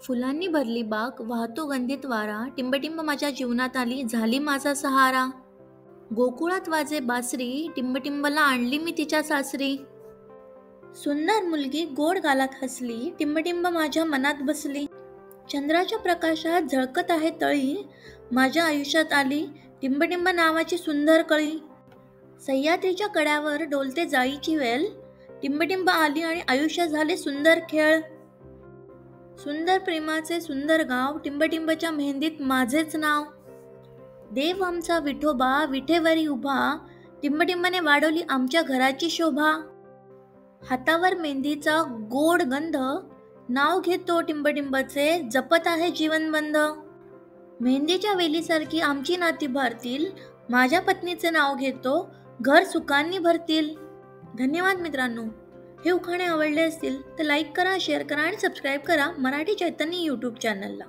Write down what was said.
फुलांनी भरली बाग, वाहतो गंधित वारा, टिंबटिंब माझ्या जीवनात आली, झाली माझा सहारा. गोकुळात वाजे बासरी, टिंबटिंबला आणली मी तिच्या सासरी. सुंदर मुलगी गोड गालात हसली, टिंबटिंब माझ्या मनात बसली. चंद्राच्या प्रकाशात झळकत आहे तळी, माझ्या आयुष्यात आली, टिंबटिंब नावाची सुंदर कळी. सह्याद्रीच्या कड्यावर डोलते जाळीची वेल, टिंबटिंब आली आणि आयुष्य झाले सुंदर खेळ. सुंदर प्रेमाचे सुंदर गाव, टिंबटिंबच्या मेहंदीत माझेच नाव. देव आमचा विठोबा विठेवरी उभा, टिंबटिंबने वाढवली आमच्या घराची शोभा. हातावर मेहंदीचा गोड गंध, नाव घेतो टिंबटिंबचे, जपत आहे जीवनबंध. मेहंदीच्या वेलीसारखी आमची नाती भरतील, माझ्या पत्नीचे नाव घेतो, घर सुखांनी भरतील. धन्यवाद मित्रांनो. हे उखाणे आवडले असतील तर लाईक करा, शेअर करा आणि सबस्क्राईब करा मराठी चैतन्य यूट्यूब चॅनलला.